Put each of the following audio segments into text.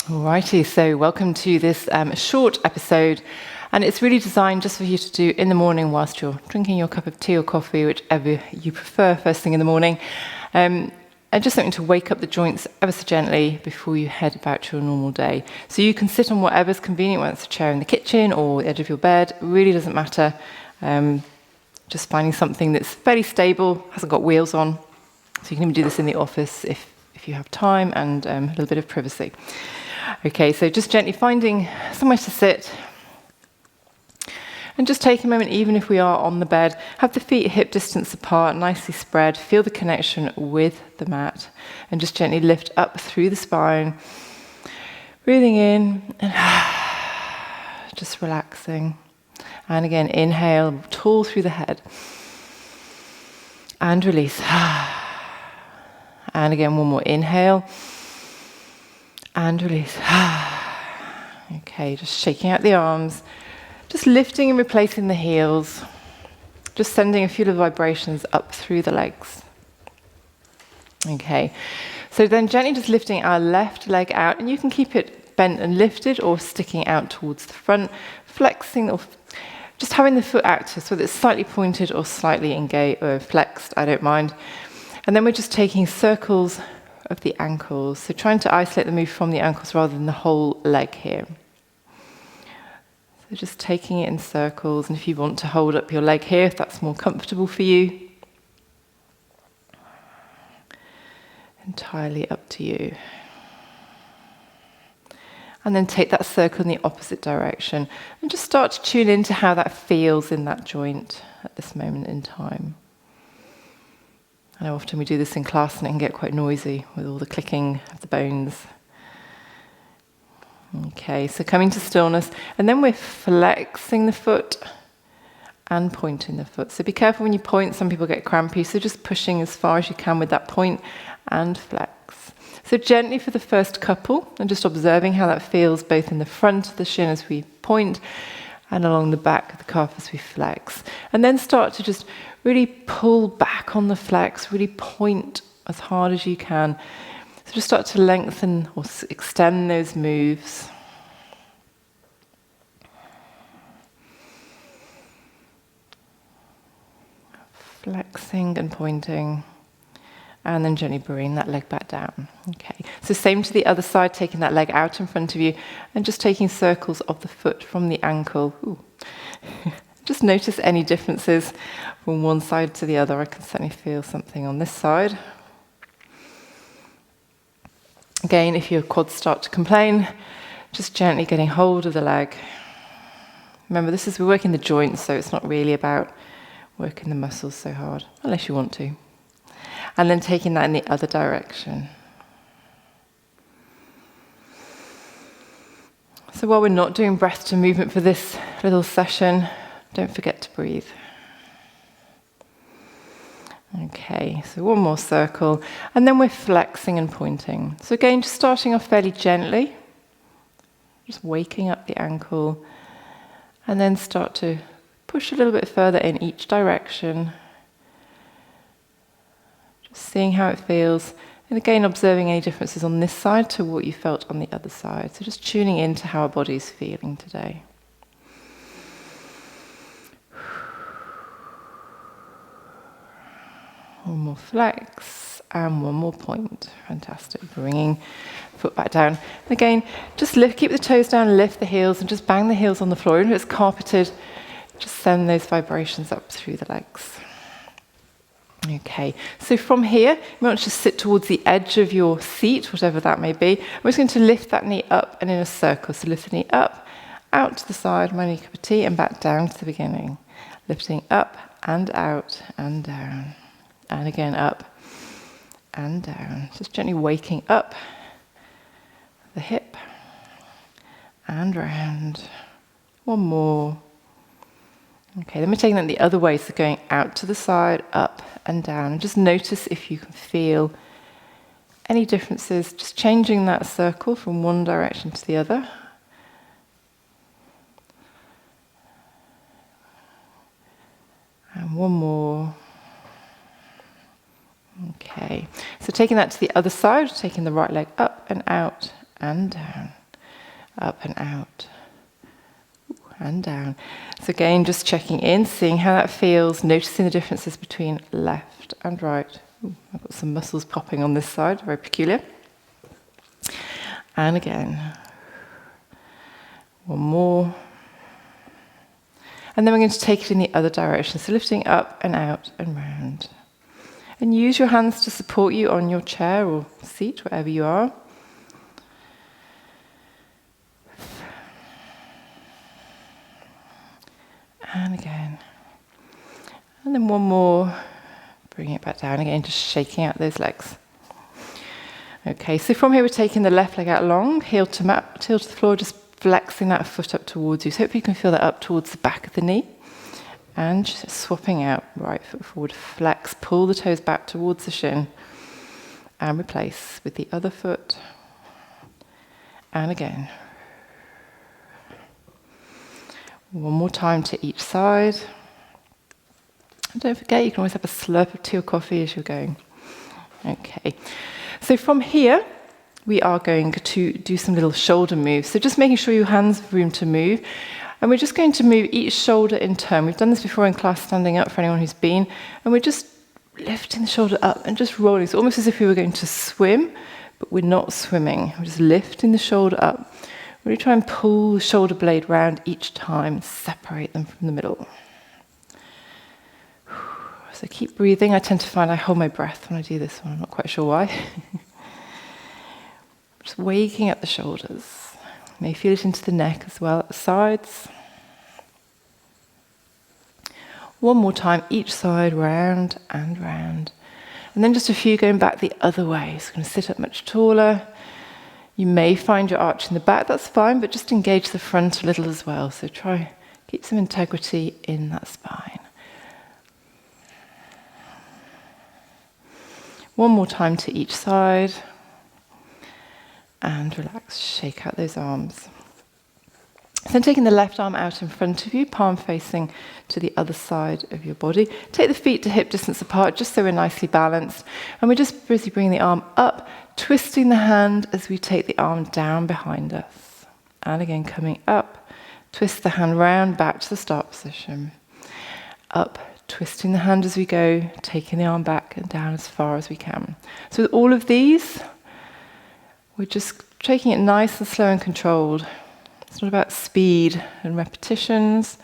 Alrighty, so welcome to this short episode, and it's really designed just for you to do in the morning whilst you're drinking your cup of tea or coffee, whichever you prefer, first thing in the morning, and just something to wake up the joints ever so gently before you head about your normal day. So you can sit on whatever's convenient, whether it's a chair in the kitchen or the edge of your bed, it really doesn't matter. Just finding something that's fairly stable, hasn't got wheels on, so you can even do this in the office if you have time and a little bit of privacy. Okay, so just gently finding somewhere to sit and just take a moment, even if we are on the bed, have the feet hip distance apart, nicely spread, feel the connection with the mat, and just gently lift up through the spine, breathing in and just relaxing. And again, inhale, tall through the head, and release. And again, one more inhale. And release. Okay, just shaking out the arms, just lifting and replacing the heels, just sending a few little vibrations up through the legs. Okay, so then gently just lifting our left leg out, and you can keep it bent and lifted or sticking out towards the front, flexing or just having the foot active, so that it's slightly pointed or slightly engaged or flexed, I don't mind. And then we're just taking circles of the ankles, so trying to isolate the move from the ankles rather than the whole leg here. So just taking it in circles, and if you want to hold up your leg here, if that's more comfortable for you, entirely up to you. And then take that circle in the opposite direction and just start to tune into how that feels in that joint at this moment in time. I know often we do this in class and it can get quite noisy with all the clicking of the bones. Okay, so coming to stillness, and then we're flexing the foot and pointing the foot. So be careful when you point, some people get crampy, so just pushing as far as you can with that point and flex. So gently for the first couple, and just observing how that feels both in the front of the shin as we point and along the back of the calf as we flex. And then start to just really pull back on the flex, really point as hard as you can. So just start to lengthen or extend those moves. Flexing and pointing. And then gently bring that leg back down. Okay, so same to the other side, taking that leg out in front of you and just taking circles of the foot from the ankle. Ooh. Just notice any differences from one side to the other. I can certainly feel something on this side. Again, if your quads start to complain, just gently getting hold of the leg. Remember, we're working the joints, so it's not really about working the muscles so hard, unless you want to. And then taking that in the other direction. So while we're not doing breath to movement for this little session, don't forget to breathe. Okay, so one more circle, and then we're flexing and pointing. So again, just starting off fairly gently, just waking up the ankle, and then start to push a little bit further in each direction. Seeing how it feels, and again observing any differences on this side to what you felt on the other side. So just tuning into how our body's feeling today. One more flex and one more point. Fantastic. Bringing foot back down. Again, just keep the toes down, lift the heels, and just bang the heels on the floor. Even if it's carpeted, just send those vibrations up through the legs. Okay, so from here, you want to just sit towards the edge of your seat, whatever that may be. We're just going to lift that knee up and in a circle. So lift the knee up, out to the side, my cup of tea, and back down to the beginning. Lifting up and out and down. And again, up and down. Just gently waking up the hip and round. One more. Okay, then we're taking that the other way, so going out to the side, up and down. And just notice if you can feel any differences, just changing that circle from one direction to the other. And one more. Okay, so taking that to the other side, taking the right leg up and out and down, up and out, and down. So again, just checking in, seeing how that feels, noticing the differences between left and right. Ooh, I've got some muscles popping on this side, very peculiar. And again, one more. And then we're going to take it in the other direction, so lifting up and out and round. And use your hands to support you on your chair or seat, wherever you are. And again. And then one more. Bring it back down again, just shaking out those legs. Okay, so from here we're taking the left leg out long, heel to the floor, just flexing that foot up towards you. So hopefully you can feel that up towards the back of the knee. And just swapping out, right foot forward, flex, pull the toes back towards the shin. And replace with the other foot. And again. One more time to each side. And don't forget, you can always have a slurp of tea or coffee as you're going. Okay. So from here, we are going to do some little shoulder moves. So just making sure your hands have room to move. And we're just going to move each shoulder in turn. We've done this before in class, standing up for anyone who's been. And we're just lifting the shoulder up and just rolling. It's almost as if we were going to swim, but we're not swimming. We're just lifting the shoulder up. Really try and pull the shoulder blade round each time, separate them from the middle. So keep breathing. I tend to find I hold my breath when I do this one. I'm not quite sure why. Just waking up the shoulders. You may feel it into the neck as well at the sides. One more time, each side, round and round. And then just a few going back the other way. So going to sit up much taller. You may find your arch in the back, that's fine, but just engage the front a little as well. So try, keep some integrity in that spine. One more time to each side. And relax, shake out those arms. So taking the left arm out in front of you, palm facing to the other side of your body. Take the feet to hip distance apart, just so we're nicely balanced. And we're just busy bringing the arm up, twisting the hand as we take the arm down behind us. And again, coming up, twist the hand round, back to the start position. Up, twisting the hand as we go, taking the arm back and down as far as we can. So with all of these, we're just taking it nice and slow and controlled. It's not about speed and repetitions,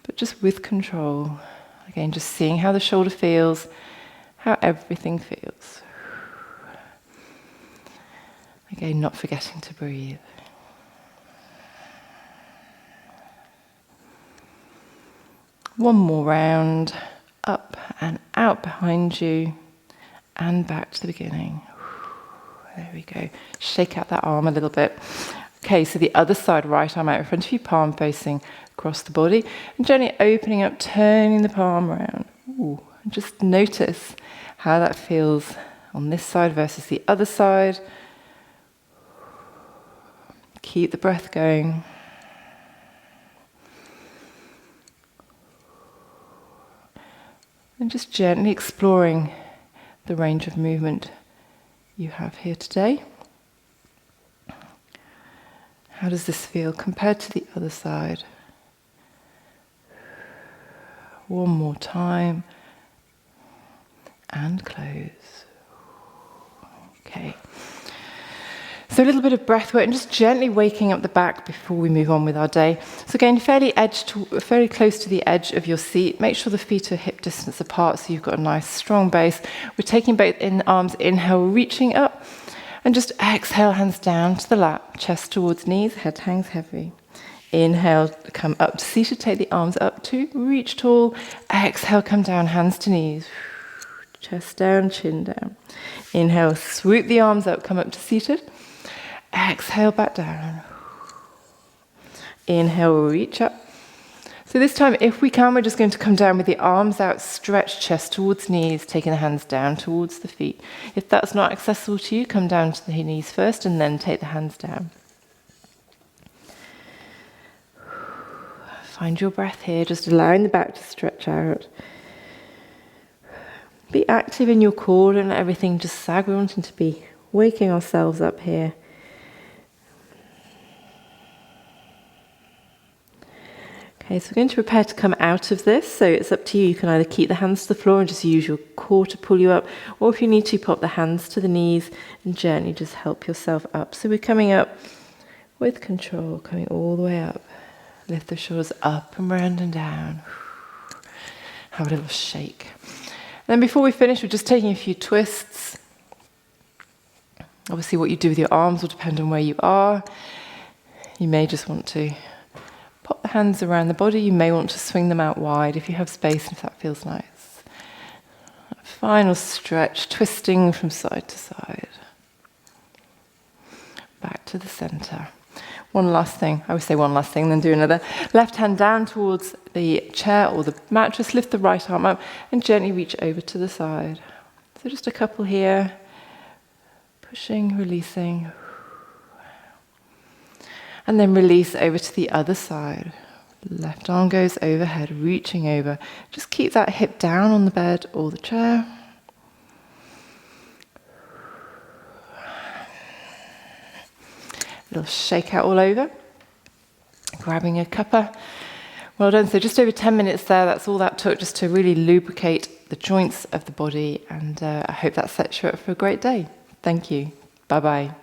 but just with control. Again, just seeing how the shoulder feels, how everything feels. Again, not forgetting to breathe. One more round, up and out behind you, and back to the beginning. There we go. Shake out that arm a little bit. Okay, so the other side, right arm out in front of you, palm facing across the body, and gently opening up, turning the palm around. Ooh, and just notice how that feels on this side versus the other side. Keep the breath going. And just gently exploring the range of movement you have here today. How does this feel compared to the other side? One more time. And close. Okay. So a little bit of breath work and just gently waking up the back before we move on with our day. So again, fairly close to the edge of your seat. Make sure the feet are hip distance apart so you've got a nice strong base. We're taking both arms, inhale, reaching up. And just exhale, hands down to the lap, chest towards knees, head hangs heavy. Inhale, come up to seated, take the arms up to reach tall. Exhale, come down, hands to knees. Chest down, chin down. Inhale, swoop the arms up, come up to seated. Exhale, back down. Inhale, reach up. So this time, if we can, we're just going to come down with the arms out, stretch chest towards knees, taking the hands down towards the feet. If that's not accessible to you, come down to the knees first and then take the hands down. Find your breath here, just allowing the back to stretch out. Be active in your core and let everything just sag. We're wanting to be waking ourselves up here. Okay, so we're going to prepare to come out of this. So it's up to you. You can either keep the hands to the floor and just use your core to pull you up, or if you need to, pop the hands to the knees and gently just help yourself up. So we're coming up with control, coming all the way up. Lift the shoulders up and round and down. Have a little shake. And then before we finish, we're just taking a few twists. Obviously what you do with your arms will depend on where you are. You may just want to pop the hands around the body. You may want to swing them out wide if you have space and if that feels nice. Final stretch, twisting from side to side. Back to the center. One last thing. I would say one last thing, then do another. Left hand down towards the chair or the mattress. Lift the right arm up and gently reach over to the side. So just a couple here. Pushing, releasing. And then release over to the other side. Left arm goes overhead, reaching over. Just keep that hip down on the bed or the chair. A little shake out all over. Grabbing a cuppa. Well done. So just over 10 minutes there. That's all that took, just to really lubricate the joints of the body. And I hope that sets you up for a great day. Thank you. Bye-bye.